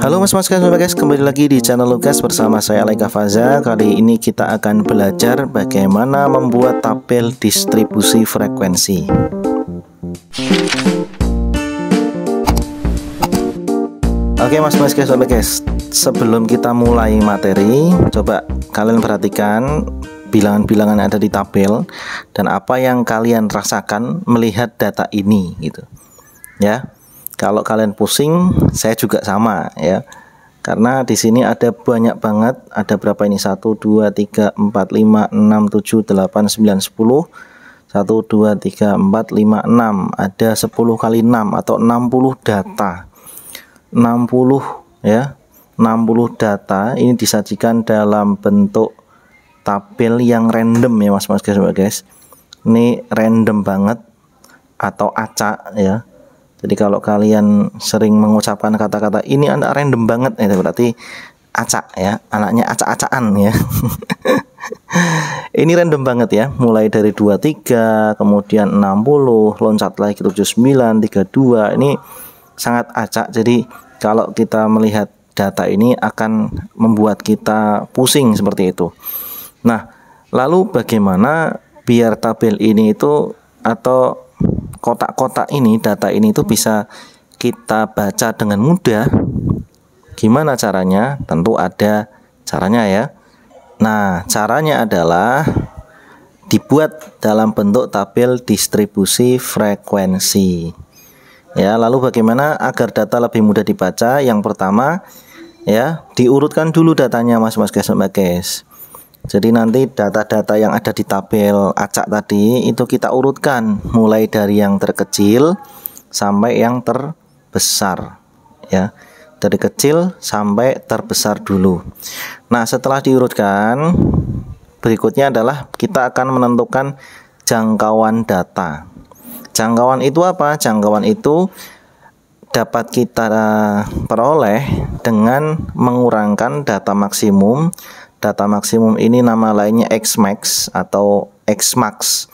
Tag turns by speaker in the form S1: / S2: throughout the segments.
S1: Halo mas-mas guys, kembali lagi di channel Lukas bersama saya Alaika Faza. Kali ini kita akan belajar bagaimana membuat tabel distribusi frekuensi. Oke mas-mas guys, sebelum kita mulai materi, coba kalian perhatikan bilangan-bilangan yang ada di tabel dan apa yang kalian rasakan melihat data ini gitu. Ya. Kalau kalian pusing, saya juga sama ya. Karena di sini ada banyak banget, ada berapa ini? 1 2 3 4 5 6 7 8 9 10. 1 2 3 4 5 6. Ada 10 kali 6 atau 60 data. 60 ya. 60 data ini disajikan dalam bentuk tabel yang random ya mas-mas guys. Ini random banget atau acak ya. Jadi kalau kalian sering mengucapkan kata-kata ini anak random banget, itu berarti acak ya, anaknya acak-acakan ya. Ini random banget ya, mulai dari 23, kemudian 60, loncat lagi 79, 32. Ini sangat acak. Jadi kalau kita melihat data ini akan membuat kita pusing seperti itu. Nah, lalu bagaimana biar tabel ini itu atau kotak-kotak ini, data ini itu bisa kita baca dengan mudah? Gimana caranya? Tentu ada caranya ya. Nah, caranya adalah dibuat dalam bentuk tabel distribusi frekuensi. Ya, lalu bagaimana agar data lebih mudah dibaca? Yang pertama ya, diurutkan dulu datanya mas-mas guys. Jadi nanti data-data yang ada di tabel acak tadi itu kita urutkan mulai dari yang terkecil sampai yang terbesar ya. Dari kecil sampai terbesar dulu. Nah, setelah diurutkan, berikutnya adalah kita akan menentukan jangkauan data. Jangkauan itu apa? Jangkauan itu dapat kita peroleh dengan mengurangkan data maksimum. Data maksimum ini nama lainnya Xmax atau Xmax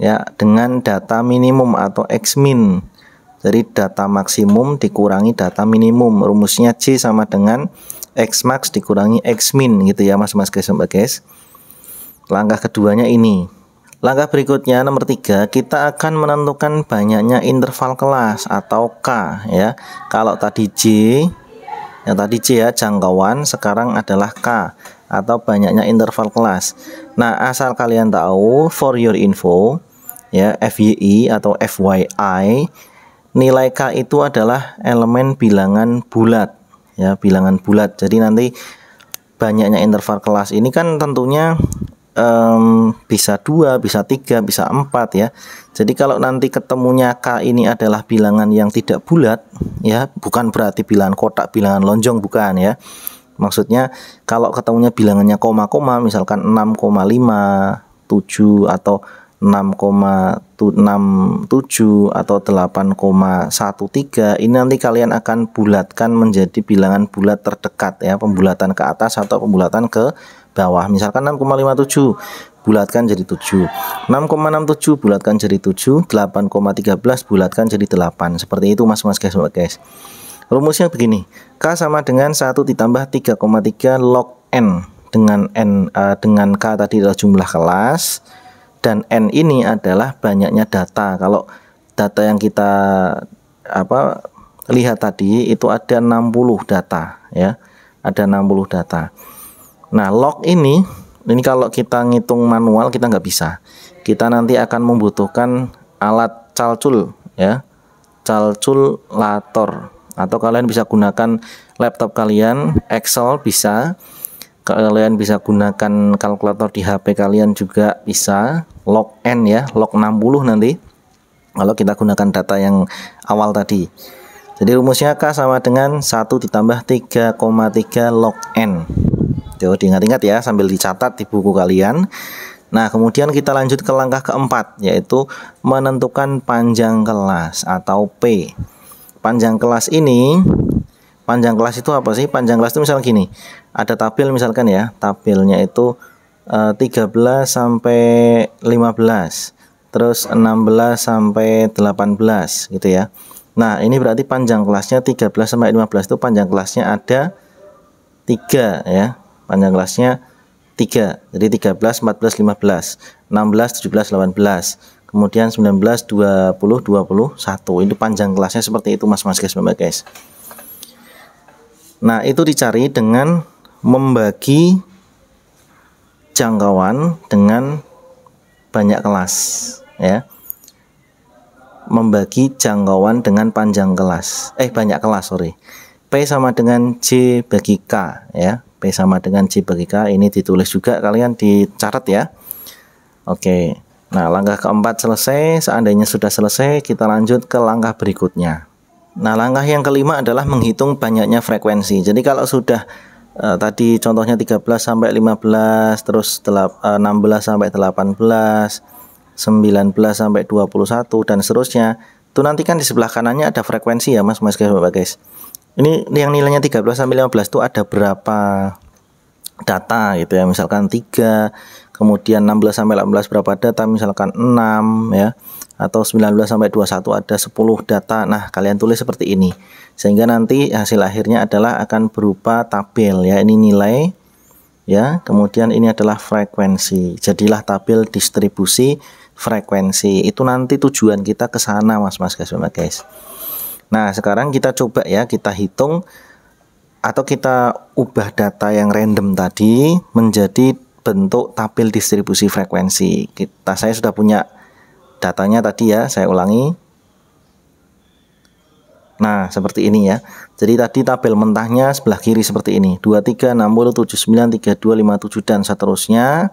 S1: ya, dengan data minimum atau Xmin. Jadi data maksimum dikurangi data minimum, rumusnya J sama dengan Xmax dikurangi Xmin gitu ya mas-mas guys. Langkah keduanya ini. Langkah berikutnya nomor 3, kita akan menentukan banyaknya interval kelas atau K ya. Kalau tadi J ya jangkauan, sekarang adalah K atau banyaknya interval kelas. Nah, asal kalian tahu, for your info ya, FYI atau FYI, nilai K itu adalah elemen bilangan bulat ya, bilangan bulat. Jadi nanti banyaknya interval kelas ini kan tentunya bisa 2, bisa 3, bisa 4 ya. Jadi kalau nanti ketemunya K ini adalah bilangan yang tidak bulat ya, bukan berarti bilangan kotak, bilangan lonjong, bukan ya. Maksudnya kalau ketemunya bilangannya koma-koma, misalkan 6,57 atau 6,67 atau 8,13, ini nanti kalian akan bulatkan menjadi bilangan bulat terdekat ya, pembulatan ke atas atau pembulatan ke bawah. Misalkan 6,57 bulatkan jadi 7, 6,67 bulatkan jadi 7, 8,13 bulatkan jadi 8. Seperti itu mas-mas guys. Rumusnya begini, K sama dengan 1 ditambah 3,3 log N, dengan K tadi adalah jumlah kelas dan N ini adalah banyaknya data. Kalau data yang kita lihat tadi itu ada 60 data ya, ada 60 data. Nah, log ini kalau kita ngitung manual kita nggak bisa, kita nanti akan membutuhkan alat calcul ya, calculator. Atau kalian bisa gunakan laptop kalian, Excel bisa, kalian bisa gunakan kalkulator di HP kalian juga bisa, log N ya, log 60 nanti kalau kita gunakan data yang awal tadi. Jadi rumusnya K sama dengan 1 ditambah 3,3 log N. Tuh, diingat-ingat ya sambil dicatat di buku kalian. Nah, kemudian kita lanjut ke langkah keempat, yaitu menentukan panjang kelas atau P. Panjang kelas ini, panjang kelas itu apa sih? Panjang kelas itu misalnya gini, ada tabel misalkan ya, tabelnya itu 13 sampai 15, terus 16 sampai 18 gitu ya. Nah, ini berarti panjang kelasnya 13 sampai 15 itu panjang kelasnya ada 3 ya. Panjang kelasnya 3. Jadi 13, 14, 15, 16, 17, 18. Kemudian 19, 20, 21. Itu panjang kelasnya seperti itu Mas guys, Mbak guys. Nah, itu dicari dengan membagi jangkauan dengan banyak kelas ya. Membagi jangkauan dengan panjang kelas banyak kelas, sorry. P sama dengan J bagi K ya. P sama dengan J bagi K, ini ditulis juga, kalian dicatat ya. Oke. Nah, langkah keempat selesai. Seandainya sudah selesai, kita lanjut ke langkah berikutnya. Nah, langkah yang kelima adalah menghitung banyaknya frekuensi. Jadi kalau sudah tadi contohnya 13 sampai 15, terus 16 sampai 18, 19 sampai 21 dan seterusnya, itu nanti kan di sebelah kanannya ada frekuensi ya Mas guys. Ini yang nilainya 13 sampai 15 itu ada berapa data gitu ya. Misalkan 3, kemudian 16 sampai 18 berapa data, misalkan 6 ya. Atau 19 sampai 21 ada 10 data. Nah, kalian tulis seperti ini. Sehingga nanti hasil akhirnya adalah akan berupa tabel ya. Ini nilai ya, kemudian ini adalah frekuensi. Jadilah tabel distribusi frekuensi. Itu nanti tujuan kita ke sana Mas guys. Nah, sekarang kita coba ya, kita hitung atau kita ubah data yang random tadi menjadi bentuk tabel distribusi frekuensi. Saya sudah punya datanya tadi ya, saya ulangi. Nah, seperti ini ya. Jadi tadi tabel mentahnya sebelah kiri seperti ini, 23, 60, 79, 32, 57 dan seterusnya.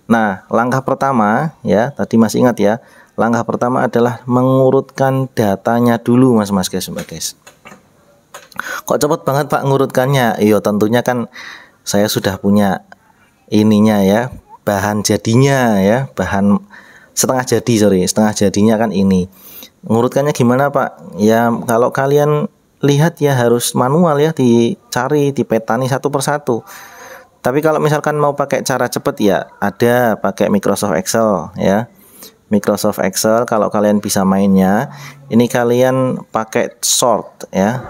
S1: Nah, langkah pertama ya, tadi masih ingat ya. Langkah pertama adalah mengurutkan datanya dulu Mas guys. Kok cepet banget Pak ngurutkannya? Iya, tentunya kan saya sudah punya ininya ya, bahan jadinya ya, bahan setengah jadinya kan ini. Ngurutkannya gimana Pak? Ya kalau kalian lihat ya harus manual ya, dicari, dipetani satu persatu. Tapi kalau misalkan mau pakai cara cepet ya ada pakai Microsoft Excel ya. Microsoft Excel kalau kalian bisa mainnya, ini kalian pakai sort ya.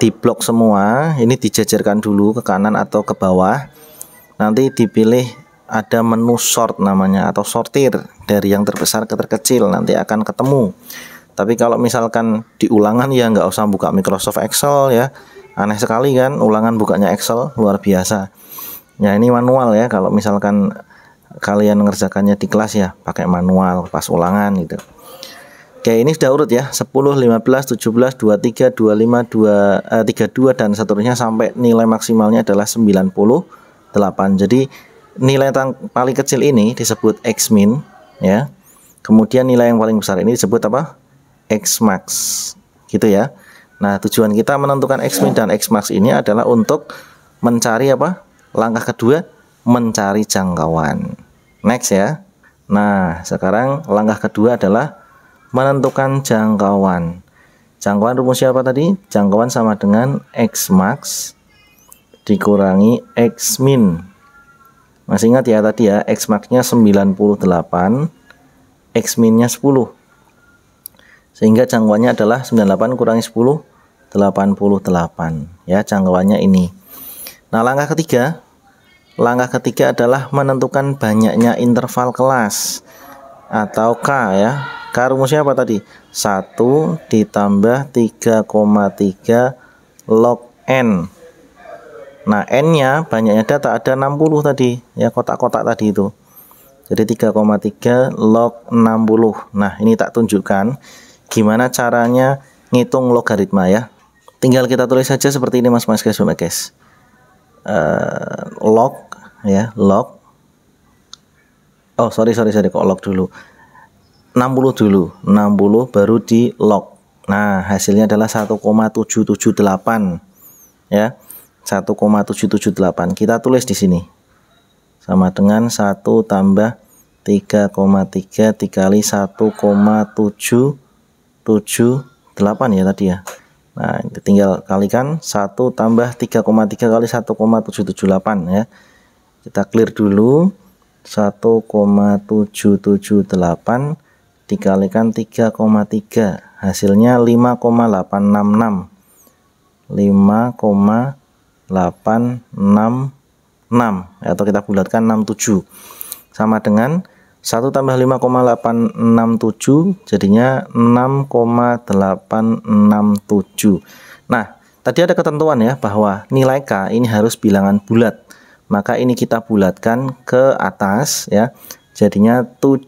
S1: Di blok semua, ini dijajarkan dulu ke kanan atau ke bawah. Nanti dipilih ada menu sort namanya atau sortir dari yang terbesar ke terkecil, nanti akan ketemu. Tapi kalau misalkan di ulangan ya nggak usah buka Microsoft Excel ya, aneh sekali kan ulangan bukanya Excel, luar biasa ya. Ini manual ya, kalau misalkan kalian mengerjakannya di kelas ya pakai manual pas ulangan gitu. Oke, ini sudah urut ya, 10, 15, 17, 23, 25, 32 dan seterusnya sampai nilai maksimalnya adalah 98. Jadi nilai paling kecil ini disebut X min ya. Kemudian nilai yang paling besar ini disebut apa? X max. Gitu ya. Nah, tujuan kita menentukan X min dan X max ini adalah untuk mencari apa? Langkah kedua, mencari jangkauan. Next ya. Nah, sekarang langkah kedua adalah menentukan jangkauan. Jangkauan rumusnya apa tadi? Jangkauan sama dengan X max dikurangi X min. Masih ingat ya tadi ya, X max-nya 98, X min-nya 10. Sehingga jangkauannya adalah 98 kurangi 10, 88. Ya, jangkauannya ini. Nah, langkah ketiga adalah menentukan banyaknya interval kelas atau K ya. K rumusnya apa tadi? 1 ditambah 3,3 log N. Nah, N-nya banyaknya data ada 60 tadi ya, kotak-kotak tadi itu. Jadi 3,3 log 60. Nah, ini tak tunjukkan gimana caranya ngitung logaritma ya. Tinggal kita tulis saja seperti ini Mas guys. Log ya, log. Oh, sorry kok log dulu. 60 dulu. 60 baru di log. Nah, hasilnya adalah 1,778 ya. 1,778 kita tulis di sini sama dengan 1 tambah 3,3 dikali 1,778 ya tadi ya. Nah, tinggal kalikan 1 tambah 3,3 kali 1,778 ya. Kita clear dulu. 1,778 dikalikan 3,3, hasilnya 5,866. 5,866 atau kita bulatkan 67 sama dengan 1 tambah 5,867 jadinya 6,867. Nah, tadi ada ketentuan ya bahwa nilai K ini harus bilangan bulat. Maka ini kita bulatkan ke atas ya. Jadinya 7.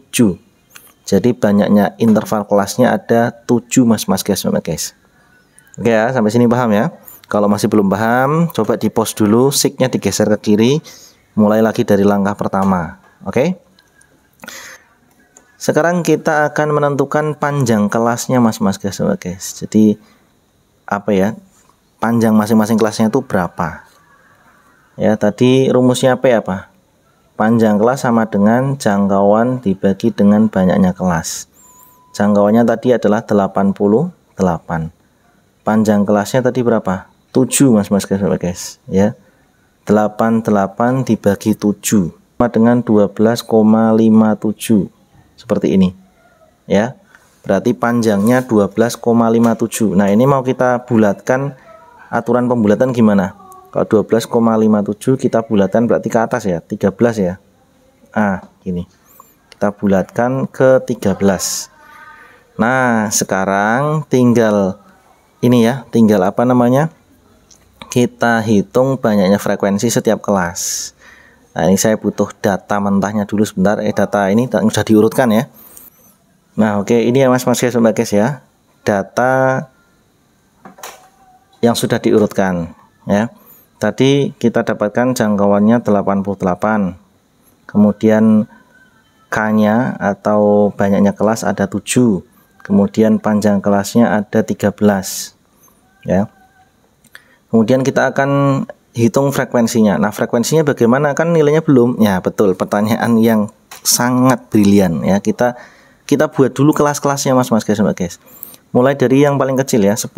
S1: Jadi banyaknya interval kelasnya ada 7 mas guys. Oke ya, sampai sini paham ya. Kalau masih belum paham, coba di pause dulu, signya digeser ke kiri, mulai lagi dari langkah pertama. Oke. Sekarang kita akan menentukan panjang kelasnya mas guys. Jadi apa ya? Panjang masing-masing kelasnya itu berapa? Ya, tadi rumusnya P apa? Panjang kelas sama dengan jangkauan dibagi dengan banyaknya kelas. Jangkauannya tadi adalah 88. Panjang kelasnya tadi berapa? 7 mas guys ya. 88 dibagi 7 sama dengan 12,57 seperti ini ya. Berarti panjangnya 12,57. Nah, ini mau kita bulatkan, aturan pembulatan gimana? Kalau 12,57 kita bulatkan berarti ke atas ya, 13 ya. Gini. Kita bulatkan ke 13. Nah, sekarang tinggal ini ya, tinggal apa namanya? Kita hitung banyaknya frekuensi setiap kelas. Nah, ini saya butuh data mentahnya dulu sebentar. Data ini sudah diurutkan ya. Nah, oke, ini ya mas guys ya. Data yang sudah diurutkan ya. Tadi kita dapatkan jangkauannya 88. Kemudian K-nya atau banyaknya kelas ada 7. Kemudian panjang kelasnya ada 13 ya. Kemudian kita akan hitung frekuensinya. Nah, frekuensinya bagaimana? Kan nilainya belum. Ya, betul. Pertanyaan yang sangat brilian ya. Kita buat dulu kelas-kelasnya mas guys. Mulai dari yang paling kecil ya, 10.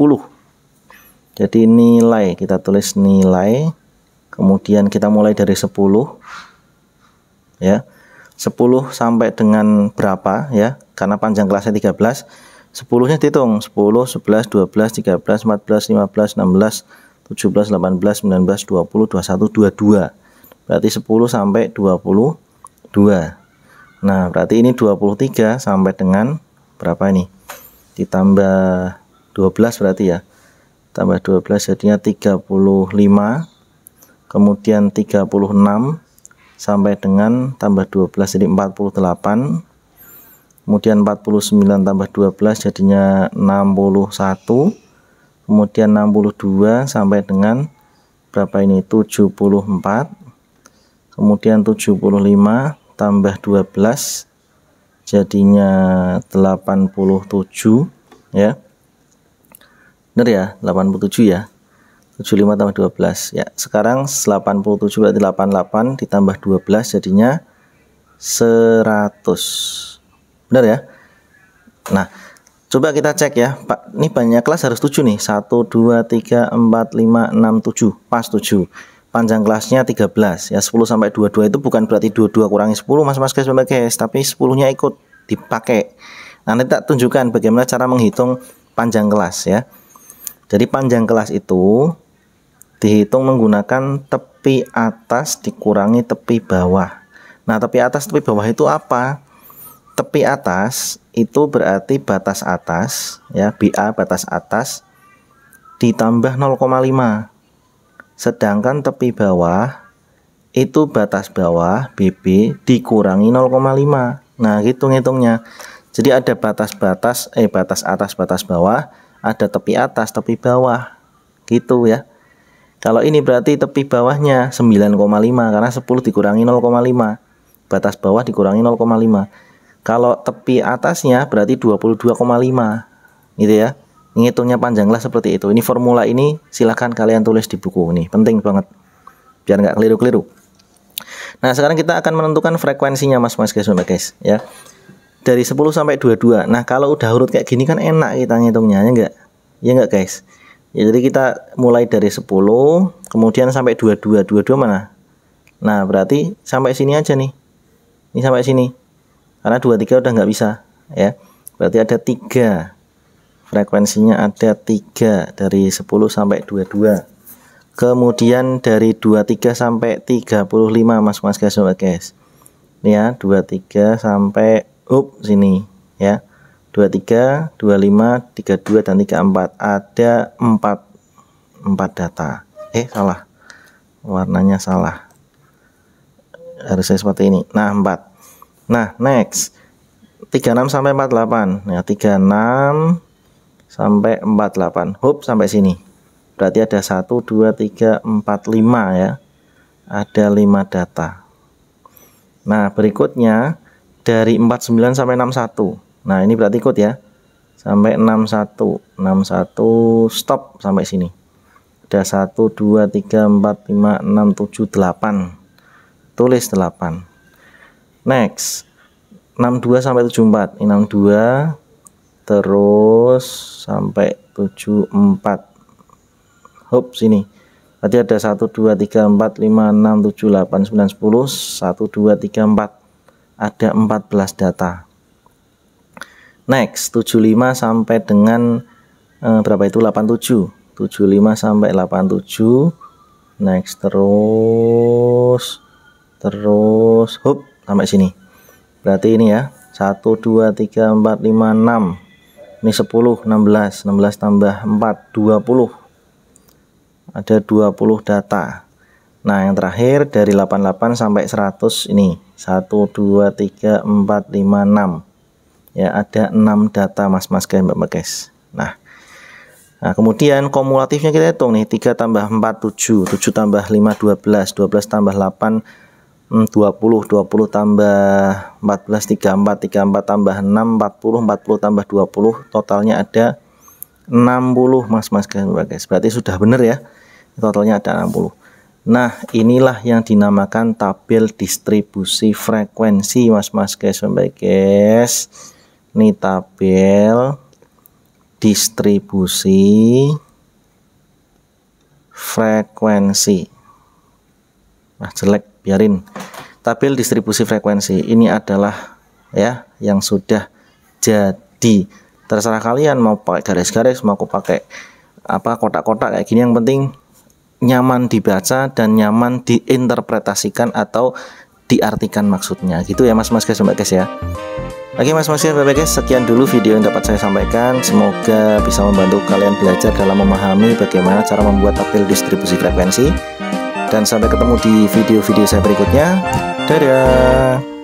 S1: Jadi nilai, kita tulis nilai. Kemudian kita mulai dari 10 ya. 10 sampai dengan berapa ya? Karena panjang kelasnya 13. 10-nya dihitung 10, 11, 12, 13, 14, 15, 16, 17, 18, 19, 20, 21, 22. Berarti 10 sampai 22. Nah, berarti ini 23 sampai dengan berapa ini? Ditambah 12 berarti ya. Tambah 12 jadinya 35. Kemudian 36 sampai dengan tambah 12 jadi 48. Kemudian 49 tambah 12 jadinya 61. Kemudian 62 sampai dengan berapa ini? 74. Kemudian 75 tambah 12 jadinya 87 ya. Benar ya, 87 ya. 75 tambah 12 ya. Sekarang 87 berarti 88 ditambah 12 jadinya 100. Benar ya? Nah, coba kita cek ya, Pak. Ini banyak kelas harus 7 nih. 1 2 3 4 5 6 7. Pas 7. Panjang kelasnya 13 ya. 10 sampai 22 itu bukan berarti 22 kurangi 10 mas guys, tapi 10-nya ikut dipakai. Nanti tak tunjukkan bagaimana cara menghitung panjang kelas ya. Jadi panjang kelas itu dihitung menggunakan tepi atas dikurangi tepi bawah. Nah, tepi atas tepi bawah itu apa? Tepi atas itu berarti batas atas ya, BA batas atas ditambah 0,5. Sedangkan tepi bawah itu batas bawah BB dikurangi 0,5. Nah, gitu ngitungnya. Jadi ada batas atas batas bawah, ada tepi atas, tepi bawah. Gitu ya. Kalau ini berarti tepi bawahnya 9,5 karena 10 dikurangi 0,5. Batas bawah dikurangi 0,5. Kalau tepi atasnya berarti 22,5. Gitu ya. Ngitungnya panjang kelas seperti itu. Ini formula ini silahkan kalian tulis di buku ini. Penting banget. Biar nggak keliru-keliru. Nah, sekarang kita akan menentukan frekuensinya mas guys ya. Dari 10 sampai 22. Nah, kalau udah urut kayak gini kan enak kita ngitungnya, ya enggak? Ya enggak, guys? Ya, jadi kita mulai dari 10, kemudian sampai 22. 22 mana? Nah, berarti sampai sini aja nih. Ini sampai sini. Karena 23 udah nggak bisa, ya. Berarti ada 3 frekuensinya ada 3 dari 10 sampai 22. Kemudian dari 23 sampai 35 mas guys. Ini ya 23 sampai sini ya. 23, 25, 32 dan 34. Ada 4 data. Salah. Warnanya salah. Harusnya seperti ini. Nah, 4. Nah, next. 36 sampai 48. Ya, 36 sampai 48. Sampai sini. Berarti ada 1 2 3 4 5 ya. Ada 5 data. Nah, berikutnya dari 49 sampai 61. Nah, ini berarti ikut ya. Sampai 61. 61 stop sampai sini. Ada 1 2 3 4 5 6 7 8. Tulis 8. Next. 62 sampai 74. Ini 62 terus sampai 74. Sini. Berarti ada 1 2 3 4 5 6 7 8 9 10. 1 2 3 4. Ada 14 data. Next, 75 sampai dengan berapa itu? 87. 75 sampai 87. Next terus sampai sini. Berarti ini ya. 1 2 3 4 5 6. Ini 10, 16, 16 tambah 4 20. Ada 20 data. Nah, yang terakhir dari 88 sampai 100 ini 1 2 3 4 5 6. Ya, ada 6 data mas guys. Nah, kemudian kumulatifnya kita hitung nih. 3 tambah 4 7, 7 tambah 5 12, 12 tambah 8 20, 20 tambah 14 34, 34 tambah 6 40, 40 tambah 20, totalnya ada 60 mas guys. Berarti sudah benar ya. Totalnya ada 60. Nah, inilah yang dinamakan tabel distribusi frekuensi mas guys. Ini tabel distribusi frekuensi. Nah, jelek, biarin. Tabel distribusi frekuensi ini adalah ya yang sudah jadi. Terserah kalian mau pakai garis-garis, mau pakai kotak-kotak kayak gini, yang penting nyaman dibaca dan nyaman diinterpretasikan atau diartikan maksudnya. Gitu ya mas guys ya. Oke mas guys, sekian dulu video yang dapat saya sampaikan. Semoga bisa membantu kalian belajar dalam memahami bagaimana cara membuat tabel distribusi frekuensi. Dan sampai ketemu di video-video saya berikutnya. Dadah.